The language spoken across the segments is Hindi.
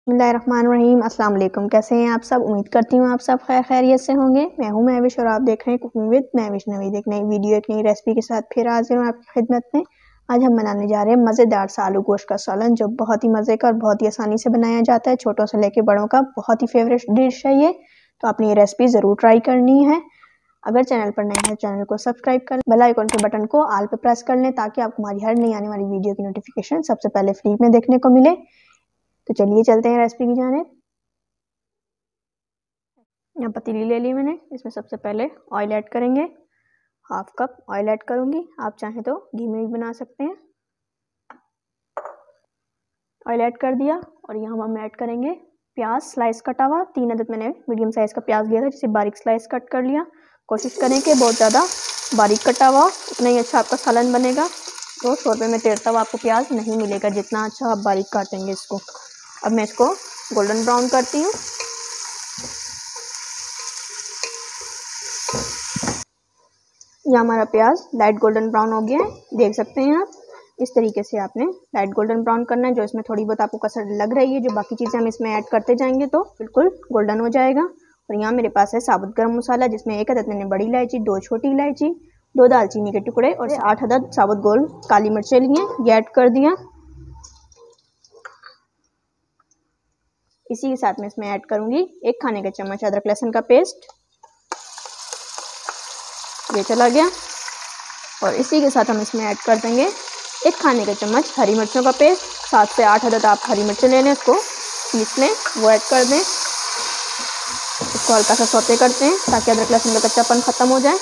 बिस्मिल्लाहिर्रहमानिर्रहीम। अस्सलाम वालेकुम। कैसे हैं आप सब? उम्मीद करती हूँ आप सब खैरियत से होंगे। मैं हूँ महविश और आप देख रहे हैं कुकिंग विद महविश नवीद। एक नई वीडियो एक नई रेसिपी के साथ फिर हाजिर हूँ आपकी खिदमत में। आज हम बनाने जा रहे हैं मज़ेदार सा आलू गोश्त का सालन, जो बहुत ही मज़े का और बहुत ही आसानी से बनाया जाता है। छोटों से लेकर बड़ों का बहुत ही फेवरेट डिश है ये, तो आपने ये रेसिपी ज़रूर ट्राई करनी है। अगर चैनल पर नए हैं चैनल को सब्सक्राइब कर, बेल आइकन के बटन को ऑल पे प्रेस कर लें ताकि आपको हमारी हर नई आने वाली वीडियो की नोटिफिकेशन सबसे पहले फ्री में देखने को मिले। तो चलिए चलते हैं रेसिपी की जानिब। यहाँ पतीली ले ली मैंने, इसमें सबसे पहले ऑयल ऐड करेंगे। हाफ कप ऑयल ऐड करूँगी, आप चाहें तो घी में भी बना सकते हैं। ऑयल ऐड कर दिया और यहाँ हम ऐड करेंगे प्याज स्लाइस कटा हुआ। 3 अदद मैंने मीडियम साइज का प्याज लिया था, जिसे बारीक स्लाइस कट कर लिया। कोशिश करें कि बहुत ज़्यादा बारीक कटा हुआ, उतना ही अच्छा आपका सालन बनेगा। तो 100 रुपये में तेरता हुआ आपको प्याज नहीं मिलेगा, जितना अच्छा आप बारीक काटेंगे इसको। अब मैं इसको गोल्डन ब्राउन करती हूँ। यह हमारा प्याज लाइट गोल्डन ब्राउन हो गया है, देख सकते हैं आप। इस तरीके से आपने लाइट गोल्डन ब्राउन करना है। जो इसमें थोड़ी बहुत आपको कसर लग रही है, जो बाकी चीज़ें हम इसमें ऐड करते जाएंगे तो बिल्कुल गोल्डन हो जाएगा। और यहाँ मेरे पास है साबुत गरम मसाला, जिसमें 1 अदद मैंने बड़ी इलायची, 2 छोटी इलायची, 2 दालचीनी के टुकड़े और 8 अदद साबुत गोल काली मिर्चें लिए, ये ऐड कर दिया। इसी के साथ में इसमें ऐड करूँगी 1 खाने का चम्मच अदरक लहसुन का पेस्ट, ये चला गया। और इसी के साथ हम इसमें ऐड कर देंगे 1 खाने का चम्मच हरी मिर्चों का पेस्ट। 7 से 8 अदद आप हरी मिर्चें ले लें, इसको पीस लें, वो ऐड कर दें। इसको हल्का सा सौते करते हैं ताकि अदरक लहसुन का कच्चापन ख़त्म हो जाए।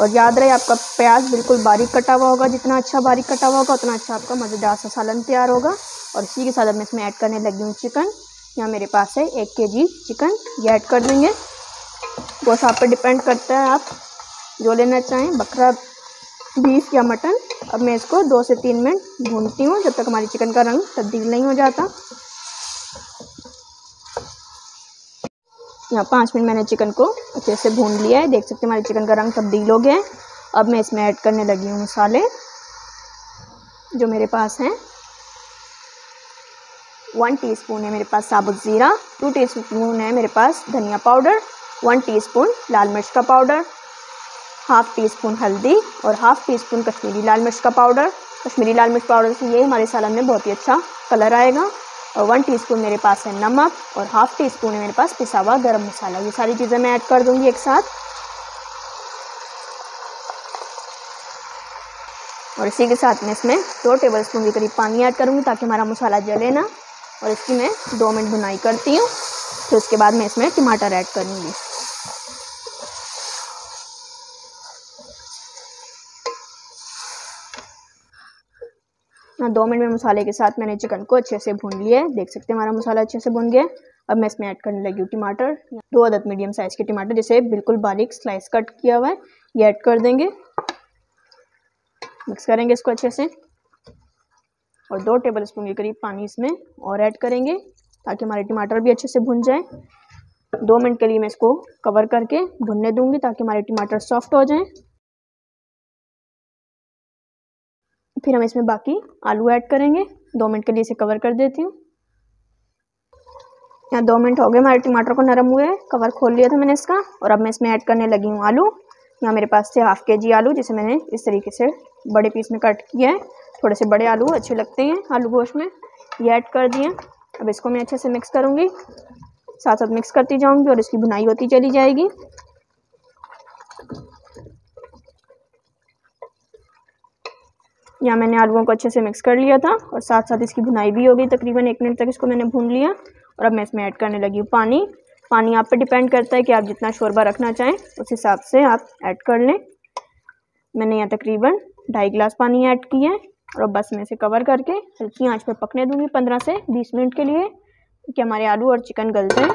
और याद रहे, आपका प्याज बिल्कुल बारीक कटा हुआ होगा। जितना अच्छा बारीक कटा हुआ होगा उतना अच्छा आपका मज़ेदार सा सालन तैयार होगा। और इसी के साथ मैं इसमें ऐड करने लगी हूँ चिकन। यहाँ मेरे पास है 1 kg चिकन, ये ऐड कर देंगे। गोश्त आप पर डिपेंड करता है, आप जो लेना चाहें, बकरा, बीफ या मटन। अब मैं इसको 2 से 3 मिनट भूनती हूँ, जब तक हमारी चिकन का रंग तब्दील नहीं हो जाता। यहाँ 5 मिनट मैंने चिकन को अच्छे से भून लिया है, देख सकते हैं हमारी चिकन का रंग तब्दील हो गया है। अब मैं इसमें ऐड करने लगी हूँ मसाले, जो मेरे पास हैं। 1 टीस्पून है मेरे पास साबुत ज़ीरा, 2 टीस्पून है मेरे पास धनिया पाउडर, 1 टीस्पून लाल मिर्च का पाउडर, हाफ टी स्पून हल्दी और हाफ टी स्पून कश्मीरी लाल मिर्च का पाउडर। कश्मीरी लाल मिर्च पाउडर से ये हमारे सालन में बहुत ही अच्छा कलर आएगा। और 1 टीस्पून मेरे पास है नमक और हाफ टी स्पून है मेरे पास पिसा हुआ गरम मसाला। ये सारी चीज़ें मैं ऐड कर दूंगी एक साथ। और इसी के साथ में इसमें 2 टेबलस्पून के करीब पानी ऐड करूँगी ताकि हमारा मसाला जले ना। और इसकी मैं 2 मिनट भुनाई करती हूँ। फिर उसके बाद मैं इसमें टमाटर ऐड करूँगी। हाँ, 2 मिनट में मसाले के साथ मैंने चिकन को अच्छे से भून लिया है, देख सकते हैं हमारा मसाला अच्छे से भून गया है। अब मैं इसमें ऐड करने लगी हूँ टमाटर। 2 अदद मीडियम साइज़ के टमाटर, जिसे बिल्कुल बारीक स्लाइस कट किया हुआ है, ये ऐड कर देंगे। मिक्स करेंगे इसको अच्छे से। और 2 टेबलस्पून के करीब पानी इसमें और ऐड करेंगे ताकि हमारे टमाटर भी अच्छे से भुन जाए। 2 मिनट के लिए मैं इसको कवर करके भुनने दूँगी ताकि हमारे टमाटर सॉफ्ट हो जाएँ। फिर हम इसमें बाकी आलू ऐड करेंगे। 2 मिनट के लिए इसे कवर कर देती हूँ। यहाँ 2 मिनट हो गए हमारे टमाटर को नरम हुए, कवर खोल लिया था मैंने इसका। और अब मैं इसमें ऐड करने लगी हूँ आलू। यहाँ मेरे पास थे हाफ kg आलू, जिसे मैंने इस तरीके से बड़े पीस में कट किया है। थोड़े से बड़े आलू अच्छे लगते हैं आलू गोश्त में, ये ऐड कर दिए। अब इसको मैं अच्छे से मिक्स करूँगी, साथ साथ मिक्स करती जाऊँगी और इसकी भुनाई होती चली जाएगी। यहाँ मैंने आलूओं को अच्छे से मिक्स कर लिया था और साथ साथ इसकी भुनाई भी हो गई। तकरीबन 1 मिनट तक इसको मैंने भून लिया। और अब मैं इसमें ऐड करने लगी हूँ पानी। पानी आप पे डिपेंड करता है कि आप जितना शोरबा रखना चाहें उस हिसाब से आप ऐड कर लें। मैंने यहाँ तकरीबन 2.5 गिलास पानी ऐड किया है। और अब बस मैं इसे कवर करके हल्की आंच पर पकने दूँगी 15 से 20 मिनट के लिए, कि हमारे आलू और चिकन गल जाए।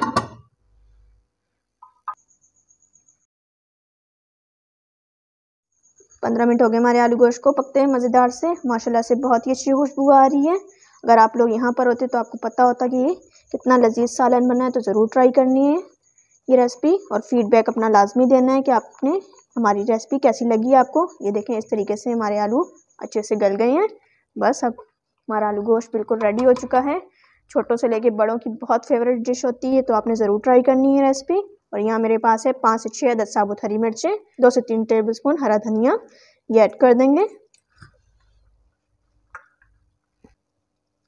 15 मिनट हो गए हमारे आलू गोश्त को पकते हैं मज़ेदार से। माशाल्लाह से बहुत ही अच्छी खुशबू आ रही है। अगर आप लोग यहाँ पर होते तो आपको पता होता कि ये कितना लजीज सालन बना है, तो ज़रूर ट्राई करनी है ये रेसिपी। और फीडबैक अपना लाजमी देना है कि आपने हमारी रेसिपी कैसी लगी आपको। ये देखें, इस तरीके से हमारे आलू अच्छे से गल गए हैं। बस अब हमारा आलू गोश्त बिल्कुल रेडी हो चुका है। छोटों से लेके बड़ों की बहुत फेवरेट डिश होती है, तो आपने ज़रूर ट्राई करनी है रेसिपी। और यहाँ मेरे पास है 5 से 6 अदद साबुत हरी मिर्चें, 2 से 3 टेबलस्पून हरा धनिया, ये ऐड कर देंगे।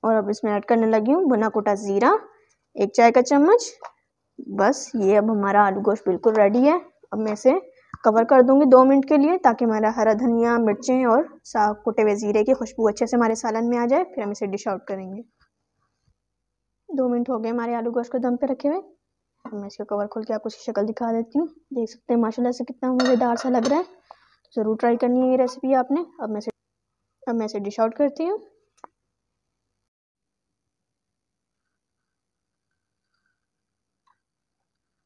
और अब इसमें ऐड करने लगी हूँ भुना कुटा ज़ीरा, 1 चाय का चम्मच। बस ये अब हमारा आलू गोश्त बिल्कुल रेडी है। अब मैं इसे कवर कर दूंगी 2 मिनट के लिए, ताकि हमारा हरा धनिया, मिर्चें और साफ कुटे हुए ज़ीरे की खुशबू अच्छे से हमारे सालन में आ जाए। फिर हम इसे डिश आउट करेंगे। 2 मिनट हो गए हमारे आलू गोश्त को दम पे रखे हुए। अब मैं इसका कवर खोल के आपको इसकी शक्ल दिखा देती हूँ। देख सकते हैं माशाल्लाह से कितना मज़ेदार सा लग रहा है। तो ज़रूर ट्राई करनी है ये रेसिपी आपने। अब मैं इसे डिश आउट करती हूँ।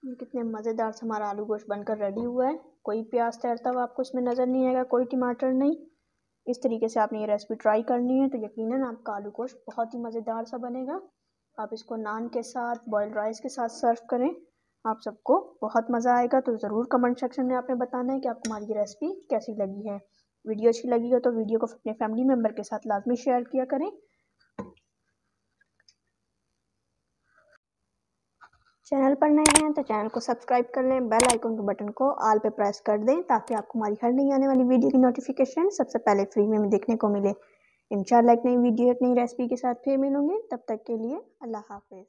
कितने मज़ेदार से हमारा आलू गोश्त बनकर रेडी हुआ है। कोई प्याज तैरता हुआ आपको इसमें नज़र नहीं आएगा, कोई टमाटर नहीं। इस तरीके से आपने ये रेसिपी ट्राई करनी है, तो यकीनन आपका आलू गोश्त बहुत ही मज़ेदार सा बनेगा। आप इसको नान के साथ, बॉइल्ड राइस के साथ सर्व करें, आप सबको बहुत मज़ा आएगा। तो ज़रूर कमेंट सेक्शन में आपने बताना है कि आपको हमारी ये रेसिपी कैसी लगी है। वीडियो अच्छी लगी हो तो वीडियो को अपने फैमिली मेम्बर के साथ लाजमी शेयर किया करें। चैनल पर नए हैं तो चैनल को सब्सक्राइब कर लें, बेल आइकन के बटन को ऑल पे प्रेस कर दें, ताकि आपको हमारी हर नई आने वाली वीडियो की नोटिफिकेशन सबसे पहले फ्री में देखने को मिले। इंशाल्लाह एक नई वीडियो, एक नई रेसिपी के साथ फिर मिलूंगी। तब तक के लिए अल्लाह हाफिज़।